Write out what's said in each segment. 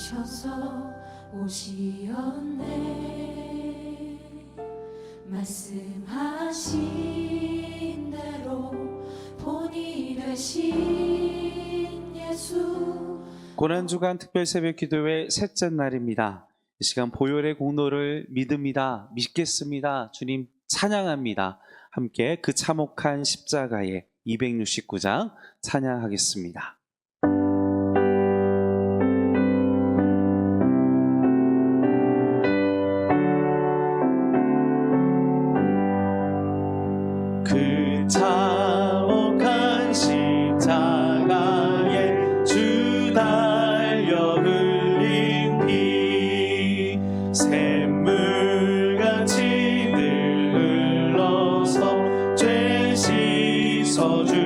오셔서 오시었네. 말씀하신 대로 본이 되신 예수. 고난주간 특별 새벽 기도회 셋째 날입니다. 이 시간 보혈의 공로를 믿습니다. 믿겠습니다. 주님 찬양합니다. 함께 그 참혹한 십자가의 269장 찬양하겠습니다. 그 참혹한 십자가에 주 달려 흘린 피 샘물같이 늘 흘러서 죄 씻어주시네.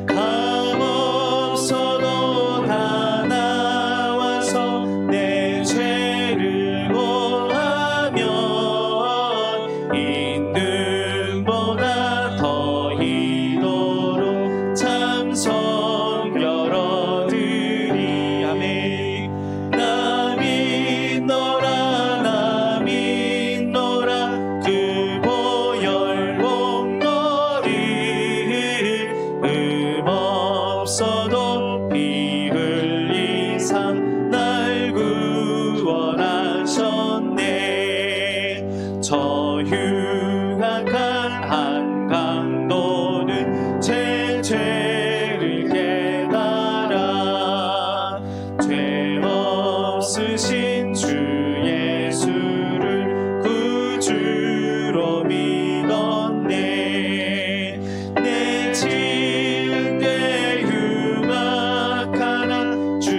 값없어도 다 나와서 내 죄를 고하면 있는보다 더 이도록 참 성결 얻으리. 아멘. 나 믿노라 나 믿노라 그 보혈 공로를 없어도 피 흘리사 날 구원하셨네. 저 흉악한 한강도는 제 죄를 깨달아 죄 없으신 주 예수를 구주로 믿었네. 내 지은 죄 흉악하나 주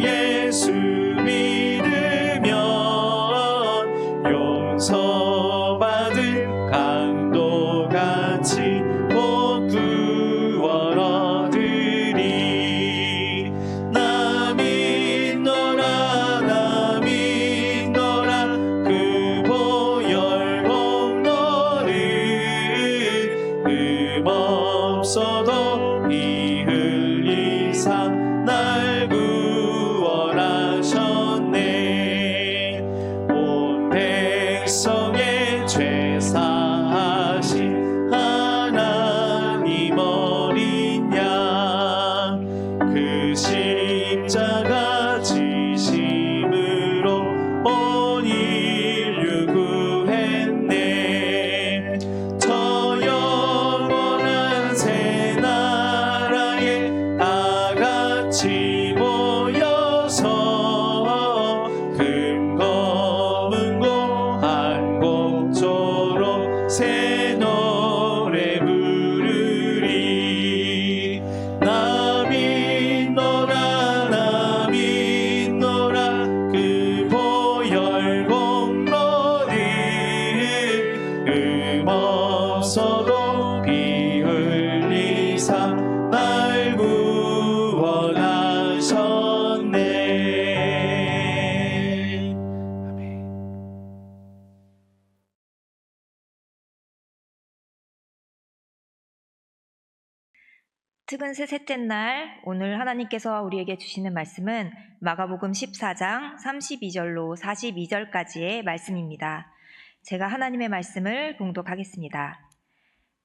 예수 믿으면 용서받을 강도같이 곧 구원 얻으리. 나 믿노라 나 믿노라 그 보혈 공로를 없어도 피 흘리사 날 구원하셨네. 온 백성의 죄 사하신 하나님 어린 양 그 십자가 지심으로 온 인류 구했네. 저 영원한 새 나라에 다 같이 모여서 금검은 고한 곡조로 새 노래 부르리. 나 믿노라 나 믿노라 그 보혈 공로를 없어도 피 흘리사 날 구원하셨네. 아멘. 특은세 셋째 날, 오늘 하나님께서 우리에게 주시는 말씀은 마가복음 14장 32절로 42절까지의 말씀입니다. 제가 하나님의 말씀을 봉독하겠습니다.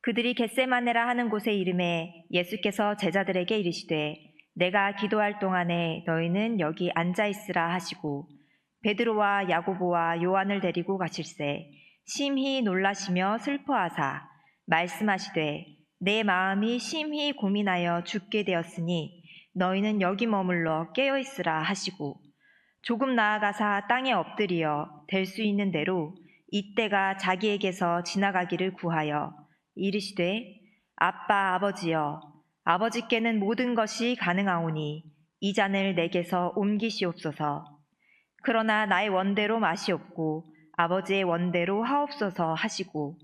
그들이 겟세마네라 하는 곳에 이르매 예수께서 제자들에게 이르시되 내가 기도할 동안에 너희는 여기 앉아있으라 하시고 베드로와 야고보와 요한을 데리고 가실새 심히 놀라시며 슬퍼하사 말씀하시되 내 마음이 심히 고민하여 죽게 되었으니 너희는 여기 머물러 깨어있으라 하시고 조금 나아가사 땅에 엎드리어 될 수 있는 대로 이때가 자기에게서 지나가기를 구하여 이르시되 아빠 아버지여 아버지께는 모든 것이 가능하오니 이 잔을 내게서 옮기시옵소서. 그러나 나의 원대로 마시옵고 아버지의 원대로 하옵소서 하시고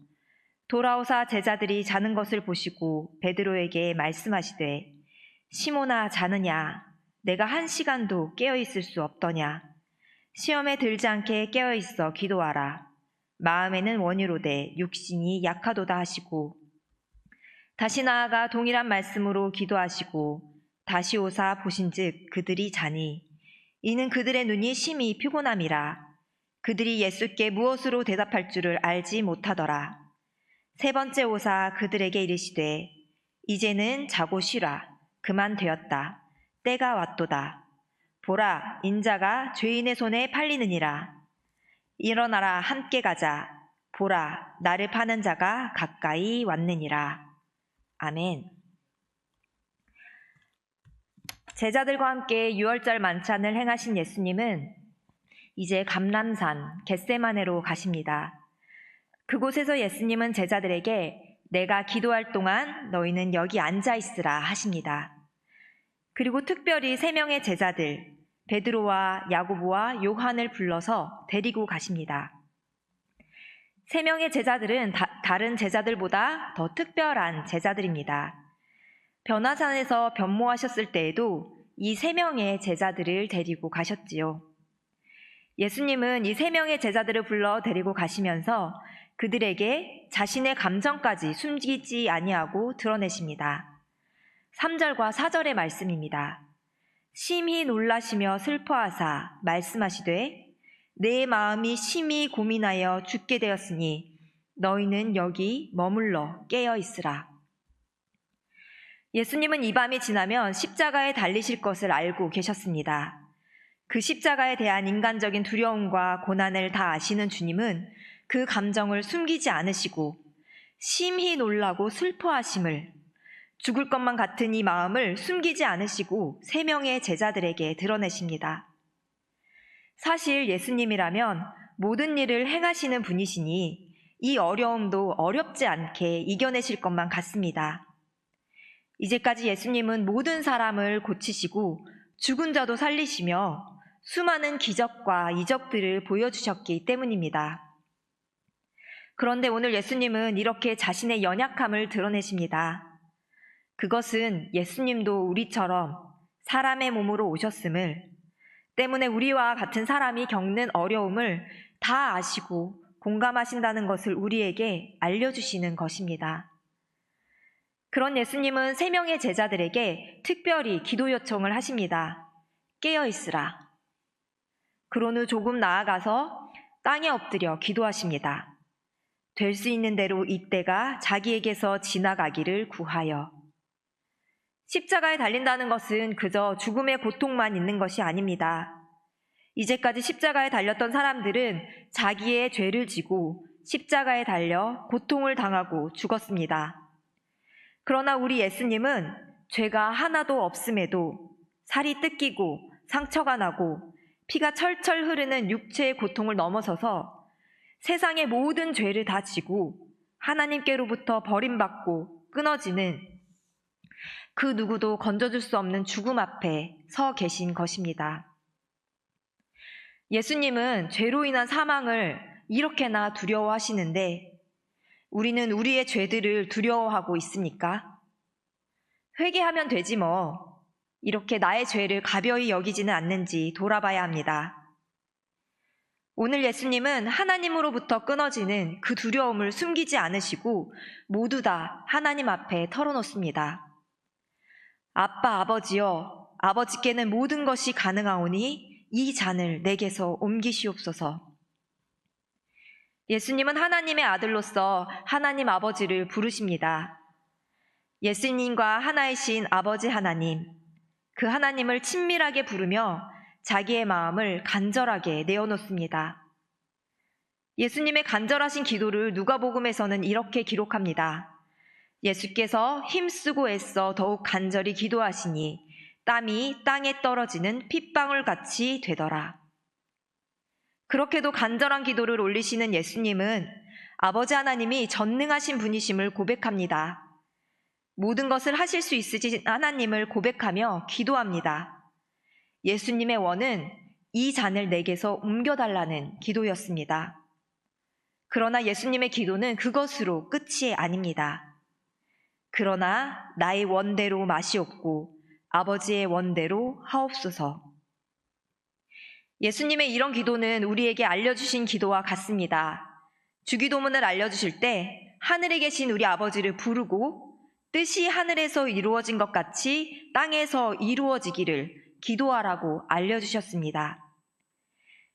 돌아오사 제자들이 자는 것을 보시고 베드로에게 말씀하시되 시몬아 자느냐 내가 1시간도 깨어있을 수 없더냐. 시험에 들지 않게 깨어있어 기도하라. 마음에는 원이로되 육신이 약하도다 하시고 다시 나아가 동일한 말씀으로 기도하시고 다시 오사 보신즉 그들이 자니 이는 그들의 눈이 심히 피곤함이라. 그들이 예수께 무엇으로 대답할 줄을 알지 못하더라. 세 번째 오사 그들에게 이르시되 이제는 자고 쉬라. 그만 되었다. 때가 왔도다. 보라, 인자가 죄인의 손에 팔리느니라. 일어나라, 함께 가자. 보라, 나를 파는 자가 가까이 왔느니라. 아멘. 제자들과 함께 유월절 만찬을 행하신 예수님은 이제 감람산 겟세마네로 가십니다. 그곳에서 예수님은 제자들에게 내가 기도할 동안 너희는 여기 앉아 있으라 하십니다. 그리고 특별히 3명의 제자들 베드로와 야고보와 요한을 불러서 데리고 가십니다. 3명의 제자들은 다른 제자들보다 더 특별한 제자들입니다. 변화산에서 변모하셨을 때에도 이 3명의 제자들을 데리고 가셨지요. 예수님은 이 3명의 제자들을 불러 데리고 가시면서 그들에게 자신의 감정까지 숨기지 아니하고 드러내십니다. 3절과 4절의 말씀입니다. 심히 놀라시며 슬퍼하사 말씀하시되 내 마음이 심히 고민하여 죽게 되었으니 너희는 여기 머물러 깨어 있으라. 예수님은 이 밤이 지나면 십자가에 달리실 것을 알고 계셨습니다. 그 십자가에 대한 인간적인 두려움과 고난을 다 아시는 주님은 그 감정을 숨기지 않으시고 심히 놀라고 슬퍼하심을, 죽을 것만 같은 이 마음을 숨기지 않으시고 3명의 제자들에게 드러내십니다. 사실 예수님이라면 모든 일을 행하시는 분이시니 이 어려움도 어렵지 않게 이겨내실 것만 같습니다. 이제까지 예수님은 모든 사람을 고치시고 죽은 자도 살리시며 수많은 기적과 이적들을 보여주셨기 때문입니다. 그런데 오늘 예수님은 이렇게 자신의 연약함을 드러내십니다. 그것은 예수님도 우리처럼 사람의 몸으로 오셨음을, 때문에 우리와 같은 사람이 겪는 어려움을 다 아시고 공감하신다는 것을 우리에게 알려주시는 것입니다. 그런 예수님은 3명의 제자들에게 특별히 기도 요청을 하십니다. 깨어 있으라. 그런 후 조금 나아가서 땅에 엎드려 기도하십니다. 될 수 있는 대로 이때가 자기에게서 지나가기를 구하여. 십자가에 달린다는 것은 그저 죽음의 고통만 있는 것이 아닙니다. 이제까지 십자가에 달렸던 사람들은 자기의 죄를 지고 십자가에 달려 고통을 당하고 죽었습니다. 그러나 우리 예수님은 죄가 하나도 없음에도 살이 뜯기고 상처가 나고 피가 철철 흐르는 육체의 고통을 넘어서서 세상의 모든 죄를 다 지고 하나님께로부터 버림받고 끊어지는 그 누구도 건져줄 수 없는 죽음 앞에 서 계신 것입니다. 예수님은 죄로 인한 사망을 이렇게나 두려워하시는데 우리는 우리의 죄들을 두려워하고 있습니까? 회개하면 되지 뭐. 이렇게 나의 죄를 가벼이 여기지는 않는지 돌아봐야 합니다. 오늘 예수님은 하나님으로부터 끊어지는 그 두려움을 숨기지 않으시고 모두 다 하나님 앞에 털어놓습니다. 아빠, 아버지여, 아버지께는 모든 것이 가능하오니 이 잔을 내게서 옮기시옵소서. 예수님은 하나님의 아들로서 하나님 아버지를 부르십니다. 예수님과 하나이신 아버지 하나님, 그 하나님을 친밀하게 부르며 자기의 마음을 간절하게 내어놓습니다. 예수님의 간절하신 기도를 누가복음에서는 이렇게 기록합니다. 예수께서 힘쓰고 애써 더욱 간절히 기도하시니 땀이 땅에 떨어지는 핏방울 같이 되더라. 그렇게도 간절한 기도를 올리시는 예수님은 아버지 하나님이 전능하신 분이심을 고백합니다. 모든 것을 하실 수 있으신 하나님을 고백하며 기도합니다. 예수님의 원은 이 잔을 내게서 옮겨달라는 기도였습니다. 그러나 예수님의 기도는 그것으로 끝이 아닙니다. 그러나 나의 원대로 마시옵고 아버지의 원대로 하옵소서. 예수님의 이런 기도는 우리에게 알려주신 기도와 같습니다. 주기도문을 알려주실 때 하늘에 계신 우리 아버지를 부르고 뜻이 하늘에서 이루어진 것 같이 땅에서 이루어지기를 기도하라고 알려주셨습니다.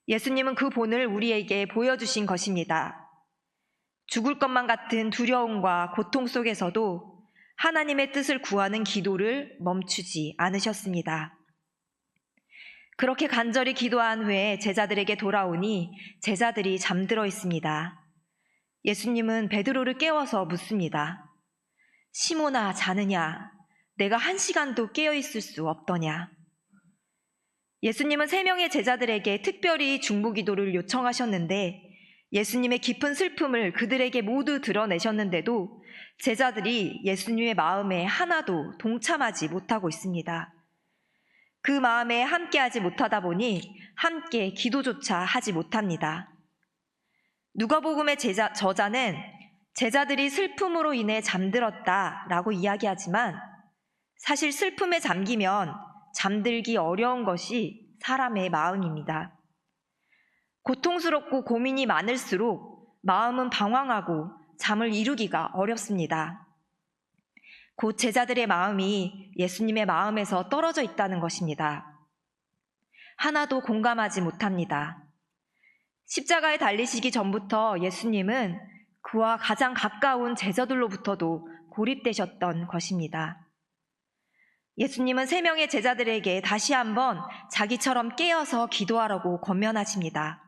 예수님은 그 본을 우리에게 보여주신 것입니다. 죽을 것만 같은 두려움과 고통 속에서도 하나님의 뜻을 구하는 기도를 멈추지 않으셨습니다. 그렇게 간절히 기도한 후에 제자들에게 돌아오니 제자들이 잠들어 있습니다. 예수님은 베드로를 깨워서 묻습니다. 시몬아, 자느냐? 내가 1시간도 깨어 있을 수 없더냐? 예수님은 3명의 제자들에게 특별히 중보기도를 요청하셨는데 예수님의 깊은 슬픔을 그들에게 모두 드러내셨는데도 제자들이 예수님의 마음에 하나도 동참하지 못하고 있습니다. 그 마음에 함께하지 못하다 보니 함께 기도조차 하지 못합니다. 누가복음의 저자는 제자들이 슬픔으로 인해 잠들었다라고 이야기하지만 사실 슬픔에 잠기면 잠들기 어려운 것이 사람의 마음입니다. 고통스럽고 고민이 많을수록 마음은 방황하고 잠을 이루기가 어렵습니다. 곧 제자들의 마음이 예수님의 마음에서 떨어져 있다는 것입니다. 하나도 공감하지 못합니다. 십자가에 달리시기 전부터 예수님은 그와 가장 가까운 제자들로부터도 고립되셨던 것입니다. 예수님은 3명의 제자들에게 다시 한번 자기처럼 깨어서 기도하라고 권면하십니다.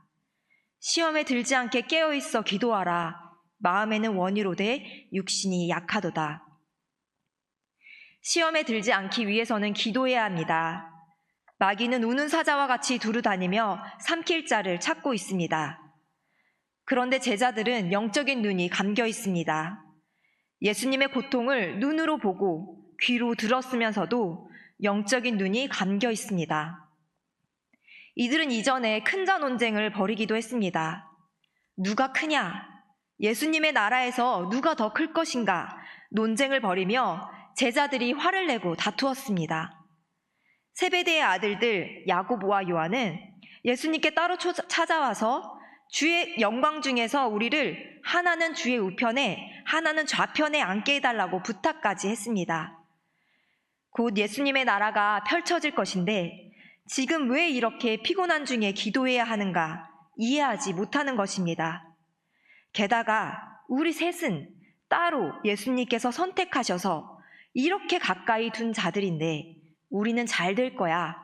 시험에 들지 않게 깨어있어 기도하라. 마음에는 원이로되 육신이 약하도다. 시험에 들지 않기 위해서는 기도해야 합니다. 마귀는 우는 사자와 같이 두루다니며 삼킬 자를 찾고 있습니다. 그런데 제자들은 영적인 눈이 감겨 있습니다. 예수님의 고통을 눈으로 보고 귀로 들었으면서도 영적인 눈이 감겨 있습니다. 이들은 이전에 큰 자 논쟁을 벌이기도 했습니다. 누가 크냐? 예수님의 나라에서 누가 더 클 것인가? 논쟁을 벌이며 제자들이 화를 내고 다투었습니다. 세베대의 아들들 야고보와 요한은 예수님께 따로 찾아와서 주의 영광 중에서 우리를 하나는 주의 우편에 하나는 좌편에 앉게 해달라고 부탁까지 했습니다. 곧 예수님의 나라가 펼쳐질 것인데 지금 왜 이렇게 피곤한 중에 기도해야 하는가 이해하지 못하는 것입니다. 게다가 우리 셋은 따로 예수님께서 선택하셔서 이렇게 가까이 둔 자들인데 우리는 잘 될 거야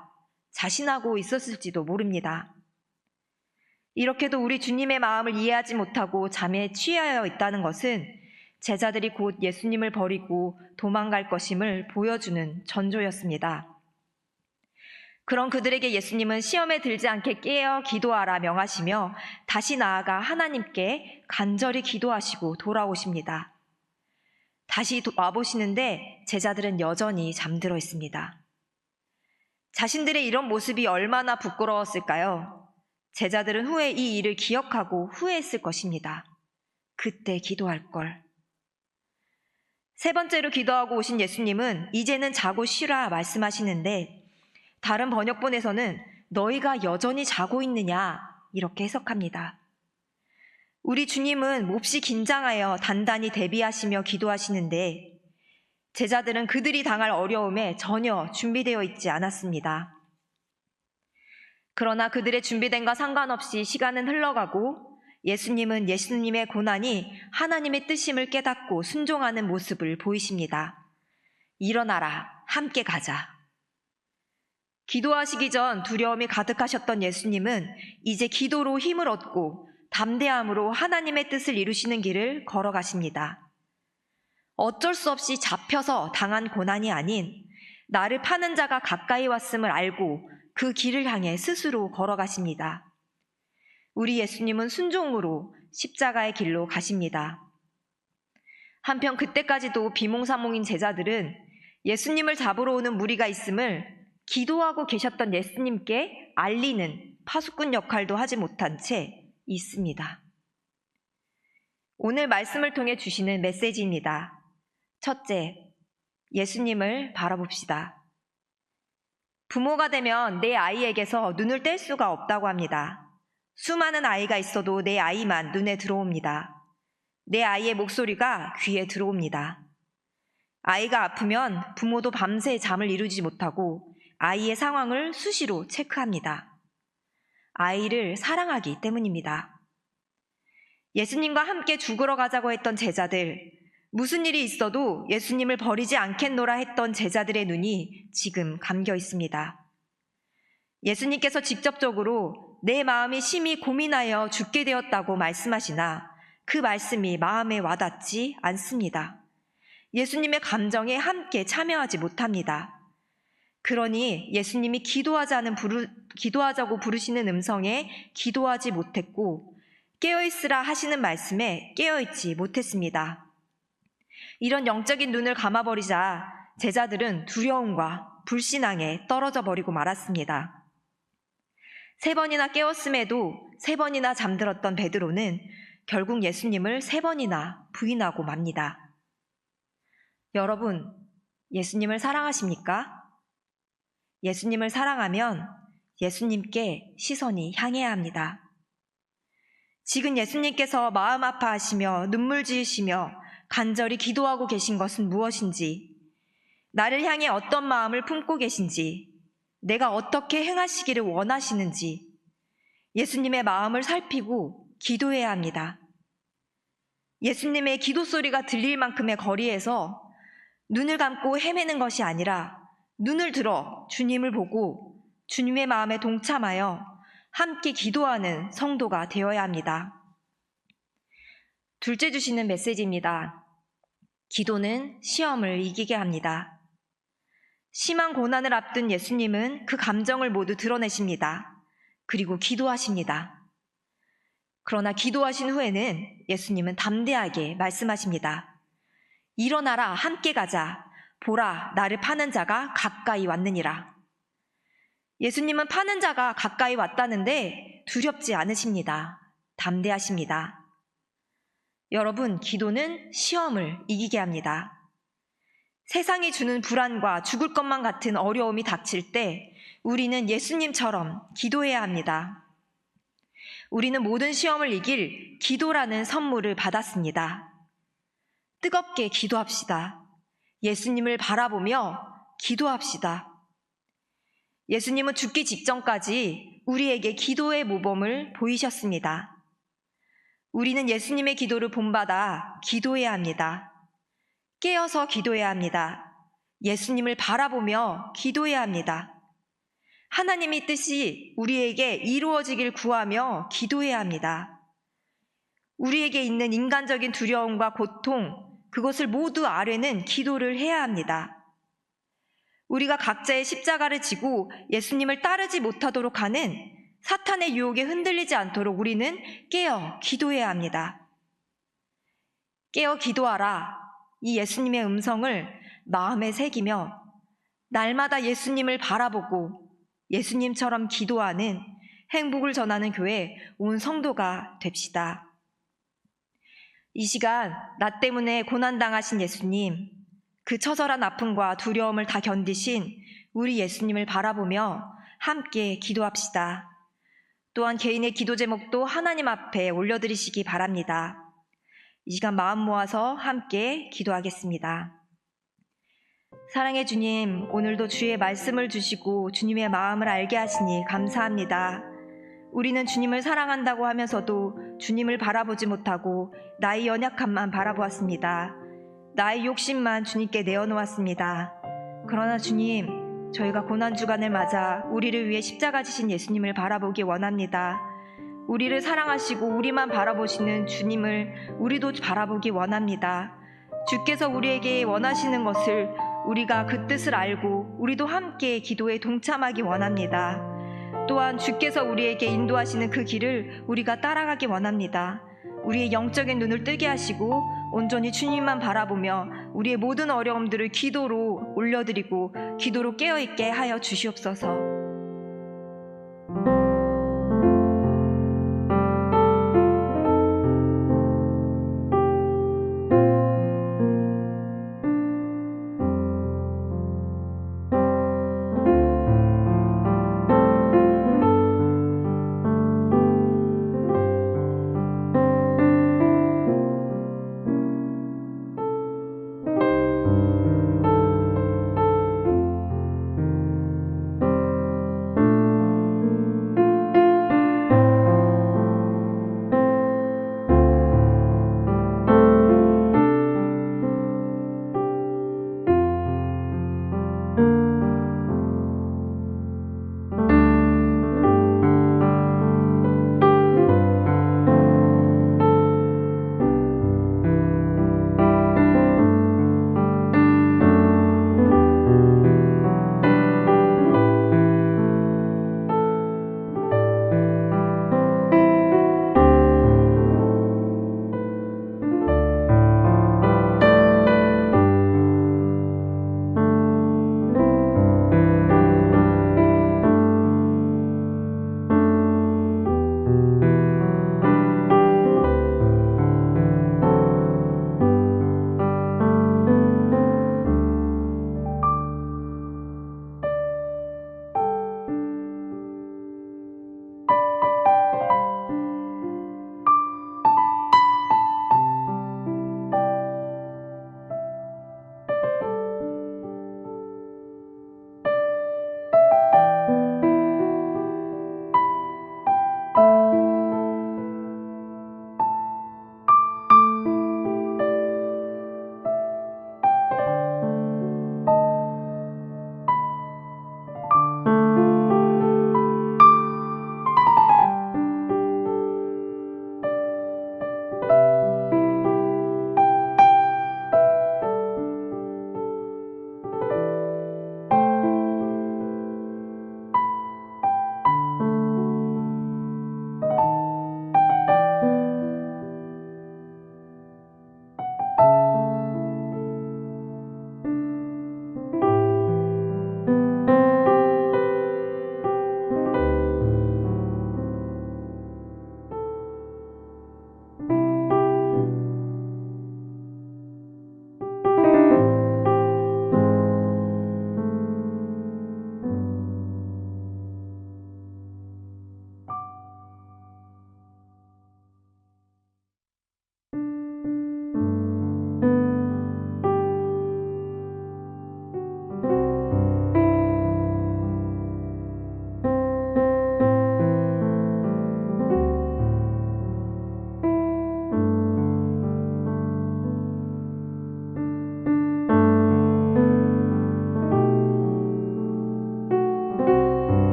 자신하고 있었을지도 모릅니다. 이렇게도 우리 주님의 마음을 이해하지 못하고 잠에 취하여 있다는 것은 제자들이 곧 예수님을 버리고 도망갈 것임을 보여주는 전조였습니다. 그런 그들에게 예수님은 시험에 들지 않게 깨어 기도하라 명하시며 다시 나아가 하나님께 간절히 기도하시고 돌아오십니다. 다시 와보시는데 제자들은 여전히 잠들어 있습니다. 자신들의 이런 모습이 얼마나 부끄러웠을까요? 제자들은 후에 이 일을 기억하고 후회했을 것입니다. 그때 기도할 걸. 3번째로 기도하고 오신 예수님은 이제는 자고 쉬라 말씀하시는데 다른 번역본에서는 너희가 여전히 자고 있느냐 이렇게 해석합니다. 우리 주님은 몹시 긴장하여 단단히 대비하시며 기도하시는데 제자들은 그들이 당할 어려움에 전혀 준비되어 있지 않았습니다. 그러나 그들의 준비됨과 상관없이 시간은 흘러가고 예수님은 예수님의 고난이 하나님의 뜻임을 깨닫고 순종하는 모습을 보이십니다. 일어나라, 함께 가자. 기도하시기 전 두려움이 가득하셨던 예수님은 이제 기도로 힘을 얻고 담대함으로 하나님의 뜻을 이루시는 길을 걸어가십니다. 어쩔 수 없이 잡혀서 당한 고난이 아닌 나를 파는 자가 가까이 왔음을 알고 그 길을 향해 스스로 걸어가십니다. 우리 예수님은 순종으로 십자가의 길로 가십니다. 한편 그때까지도 비몽사몽인 제자들은 예수님을 잡으러 오는 무리가 있음을 기도하고 계셨던 예수님께 알리는 파수꾼 역할도 하지 못한 채 있습니다. 오늘 말씀을 통해 주시는 메시지입니다. 첫째, 예수님을 바라봅시다. 부모가 되면 내 아이에게서 눈을 뗄 수가 없다고 합니다. 수많은 아이가 있어도 내 아이만 눈에 들어옵니다. 내 아이의 목소리가 귀에 들어옵니다. 아이가 아프면 부모도 밤새 잠을 이루지 못하고 아이의 상황을 수시로 체크합니다. 아이를 사랑하기 때문입니다. 예수님과 함께 죽으러 가자고 했던 제자들, 무슨 일이 있어도 예수님을 버리지 않겠노라 했던 제자들의 눈이 지금 감겨 있습니다. 예수님께서 직접적으로 내 마음이 심히 고민하여 죽게 되었다고 말씀하시나 그 말씀이 마음에 와닿지 않습니다. 예수님의 감정에 함께 참여하지 못합니다. 그러니 예수님이 기도하자고 부르시는 음성에 기도하지 못했고 깨어있으라 하시는 말씀에 깨어있지 못했습니다. 이런 영적인 눈을 감아버리자 제자들은 두려움과 불신앙에 떨어져 버리고 말았습니다. 3번이나 깨웠음에도 3번이나 잠들었던 베드로는 결국 예수님을 3번이나 부인하고 맙니다. 여러분, 예수님을 사랑하십니까? 예수님을 사랑하면 예수님께 시선이 향해야 합니다. 지금 예수님께서 마음 아파하시며 눈물 지으시며 간절히 기도하고 계신 것은 무엇인지, 나를 향해 어떤 마음을 품고 계신지, 내가 어떻게 행하시기를 원하시는지 예수님의 마음을 살피고 기도해야 합니다. 예수님의 기도 소리가 들릴 만큼의 거리에서 눈을 감고 헤매는 것이 아니라 눈을 들어 주님을 보고 주님의 마음에 동참하여 함께 기도하는 성도가 되어야 합니다. 둘째 주시는 메시지입니다. 기도는 시험을 이기게 합니다. 심한 고난을 앞둔 예수님은 그 감정을 모두 드러내십니다. 그리고 기도하십니다. 그러나 기도하신 후에는 예수님은 담대하게 말씀하십니다. 일어나라, 함께 가자. 보라, 나를 파는 자가 가까이 왔느니라. 예수님은 파는 자가 가까이 왔다는데 두렵지 않으십니다. 담대하십니다. 여러분, 기도는 시험을 이기게 합니다. 세상이 주는 불안과 죽을 것만 같은 어려움이 닥칠 때 우리는 예수님처럼 기도해야 합니다. 우리는 모든 시험을 이길 기도라는 선물을 받았습니다. 뜨겁게 기도합시다. 예수님을 바라보며 기도합시다. 예수님은 죽기 직전까지 우리에게 기도의 모범을 보이셨습니다. 우리는 예수님의 기도를 본받아 기도해야 합니다. 깨어서 기도해야 합니다. 예수님을 바라보며 기도해야 합니다. 하나님의 뜻이 우리에게 이루어지길 구하며 기도해야 합니다. 우리에게 있는 인간적인 두려움과 고통, 그것을 모두 아뢰는 기도를 해야 합니다. 우리가 각자의 십자가를 지고 예수님을 따르지 못하도록 하는 사탄의 유혹에 흔들리지 않도록 우리는 깨어 기도해야 합니다. 깨어 기도하라. 이 예수님의 음성을 마음에 새기며 날마다 예수님을 바라보고 예수님처럼 기도하는 행복을 전하는 교회 온 성도가 됩시다. 이 시간 나 때문에 고난당하신 예수님, 그 처절한 아픔과 두려움을 다 견디신 우리 예수님을 바라보며 함께 기도합시다. 또한 개인의 기도 제목도 하나님 앞에 올려드리시기 바랍니다. 이 시간 마음 모아서 함께 기도하겠습니다. 사랑의 주님, 오늘도 주의 말씀을 주시고 주님의 마음을 알게 하시니 감사합니다. 우리는 주님을 사랑한다고 하면서도 주님을 바라보지 못하고 나의 연약함만 바라보았습니다. 나의 욕심만 주님께 내어놓았습니다. 그러나 주님, 저희가 고난주간을 맞아 우리를 위해 십자가 지신 예수님을 바라보기 원합니다. 우리를 사랑하시고 우리만 바라보시는 주님을 우리도 바라보기 원합니다. 주께서 우리에게 원하시는 것을 우리가 그 뜻을 알고 우리도 함께 기도에 동참하기 원합니다. 또한 주께서 우리에게 인도하시는 그 길을 우리가 따라가기 원합니다. 우리의 영적인 눈을 뜨게 하시고 온전히 주님만 바라보며 우리의 모든 어려움들을 기도로 올려드리고 기도로 깨어있게 하여 주시옵소서.